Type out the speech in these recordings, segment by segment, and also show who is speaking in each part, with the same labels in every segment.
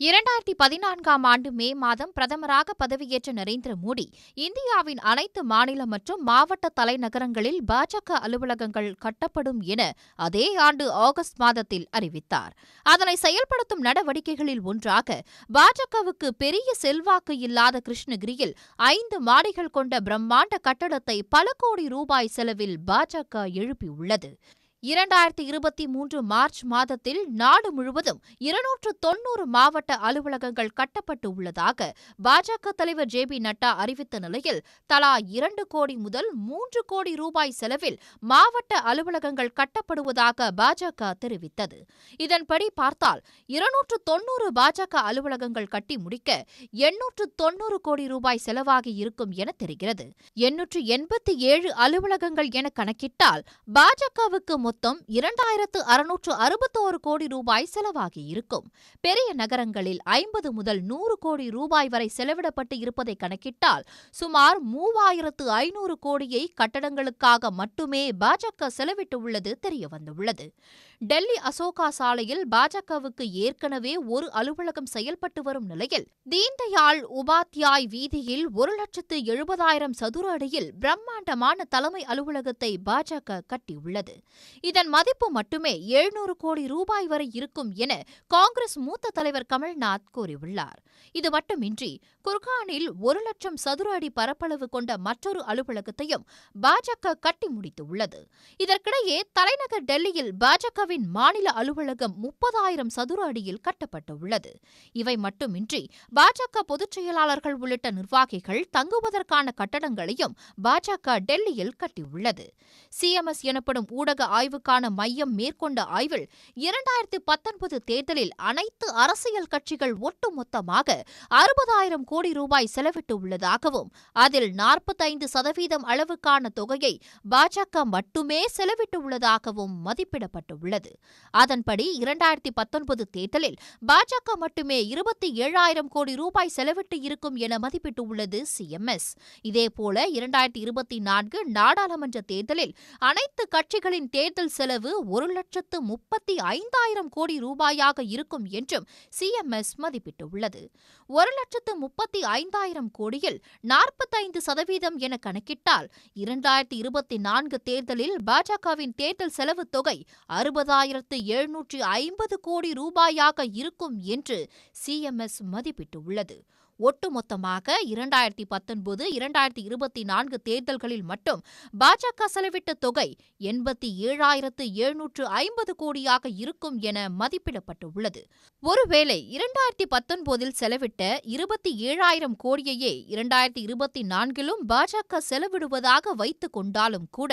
Speaker 1: 2014ஆம் ஆண்டு மே மாதம் பிரதமராக பதவியேற்ற நரேந்திர மோடி, இந்தியாவின் அனைத்து மாநில மற்றும் மாவட்ட தலைநகரங்களில் பாஜக அலுவலகங்கள் கட்டப்படும் என அதே ஆண்டு ஆகஸ்ட் மாதத்தில் அறிவித்தார். அதனை செயல்படுத்தும் நடவடிக்கைகளில் ஒன்றாக பாஜகவுக்கு பெரிய செல்வாக்கு இல்லாத கிருஷ்ணகிரியில் 5 மாடிகள் கொண்ட பிரம்மாண்ட கட்டடத்தை பல கோடி ரூபாய் செலவில் பாஜக எழுப்பியுள்ளது. 2023 மார்ச் மாதத்தில் நாடு முழுவதும் 290 மாவட்ட அலுவலகங்கள் கட்டப்பட்டு உள்ளதாக பாஜக தலைவர் ஜே.பி. நட்டா அறிவித்த நிலையில், தலா 2 கோடி முதல் 3 கோடி ரூபாய் செலவில் மாவட்ட அலுவலகங்கள் கட்டப்படுவதாக பாஜக தெரிவித்தது. இதன்படி பார்த்தால் 290 பாஜக அலுவலகங்கள் கட்டி முடிக்க 890 கோடி ரூபாய் செலவாகி இருக்கும் என தெரிகிறது. 887 அலுவலகங்கள் என கணக்கிட்டால் பாஜகவுக்கு மொத்தம் 2661 கோடி ரூபாய் செலவாகி இருக்கும். பெரிய நகரங்களில் 50 முதல் 100 கோடி ரூபாய் வரை செலவிடப்பட்டு இருப்பதை கணக்கிட்டால் சுமார் 3500 கோடியை கட்டடங்களுக்காக மட்டுமே பாஜக செலவிட்டுள்ளது தெரியவந்துள்ளது. டெல்லி அசோகா சாலையில் பாஜகவுக்கு ஏற்கனவே ஒரு அலுவலகம் செயல்பட்டு வரும் நிலையில், தீன்தயாள் உபாத்யாய் வீதியில் 1,70,000 சதுர அடியில் பிரம்மாண்டமான தலைமை அலுவலகத்தை பாஜக கட்டியுள்ளது. இதன் மதிப்பு மட்டுமே 700 கோடி ரூபாய் வரை இருக்கும் என காங்கிரஸ் மூத்த தலைவர் கமல்நாத் கூறியுள்ளார். இது மட்டுமின்றி குர்கானில் 1,00,000 சதுர அடி பரப்பளவு கொண்ட மற்றொரு அலுவலகத்தையும் பாஜக கட்டி முடித்துள்ளது. இதற்கிடையே தலைநகர் டெல்லியில் பாஜகவின் மாநில அலுவலகம் 30,000 சதுர அடியில் கட்டப்பட்டுள்ளது. இவை மட்டுமின்றி பாஜக பொதுச் செயலாளர்கள் உள்ளிட்ட நிர்வாகிகள் தங்குவதற்கான கட்டடங்களையும் பாஜக டெல்லியில் கட்டியுள்ளது. சிஎம்எஸ் எனப்படும் ஊடக ஆய்வுக்கான மையம் மேற்கொண்ட ஆய்வில் 2019 தேர்தலில் அனைத்து அரசியல் கட்சிகள் ஒட்டுமொத்தமாக 60,000 கோடி ரூபாய் செலவிட்டு உள்ளதாகவும், அதில் 45% அளவுக்கான தொகையை பாஜக மட்டுமே செலவிட்டு உள்ளதாகவும் மதிப்பிடப்பட்டுள்ளது. அதன்படி 2019 தேர்தலில் பாஜக மட்டுமே 27,000 கோடி ரூபாய் செலவிட்டு இருக்கும் என மதிப்பிட்டுள்ளது சிஎம்எஸ். இதேபோல 2024 நாடாளுமன்ற தேர்தலில் அனைத்து கட்சிகளின் தேர்தல் செலவு 1,35,000 கோடி ரூபாயாக இருக்கும் என்றும் சிஎம்எஸ் மதிப்பிட்டுள்ளது. 1,35,000 கோடியில் 45% என கணக்கிட்டால் 2024 தேர்தலில் பாஜகவின் தேர்தல் செலவு தொகை 60,750 கோடி ரூபாயாக இருக்கும் என்று சிஎம்எஸ் மதிப்பிட்டுள்ளது. ஒட்டுமொத்தமாக 2019, 2024 தேர்தல்களில் மட்டும் பாஜக செலவிட்ட தொகை 87,750 கோடியாக இருக்கும் என மதிப்பிடப்பட்டுள்ளது. ஒருவேளை 2019 செலவிட்ட 27,000 கோடியையே 2024லும் பாஜக செலவிடுவதாக வைத்துக் கொண்டாலும் கூட,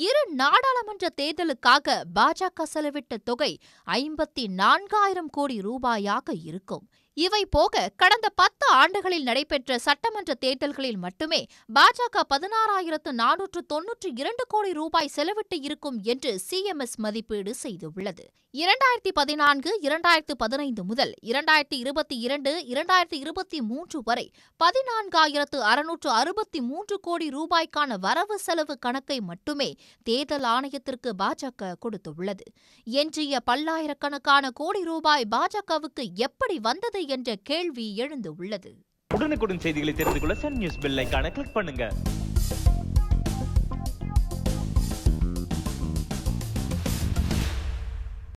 Speaker 1: 2 நாடாளுமன்ற தேர்தலுக்காக பாஜக செலவிட்ட தொகை 54,000 கோடி ரூபாயாக இருக்கும். இவை போக கடந்த 10 ஆண்டுகளில் நடைபெற்ற சட்டமன்ற தேர்தல்களில் மட்டுமே பாஜக 16,492 கோடி ரூபாய் செலவிட்டு இருக்கும் என்று சிஎம்எஸ் மதிப்பீடு செய்துள்ளது. 2014, 2015 முதல் 2022, 2023 வரை 14,663 கோடி ரூபாய்க்கான வரவு செலவு கணக்கை மட்டுமே தேர்தல் ஆணையத்திற்கு பாஜக கொடுத்துள்ளது. எஞ்சிய பல்லாயிரக்கணக்கான கோடி ரூபாய் பாஜகவுக்கு எப்படி வந்தது என்ற கேள்வி எழுந்துள்ளது.
Speaker 2: உடனுக்குடன் செய்திகளை தெரிந்து கொள்ள சன் நியூஸ் பெல் ஐகானை கிளிக் பண்ணுங்க.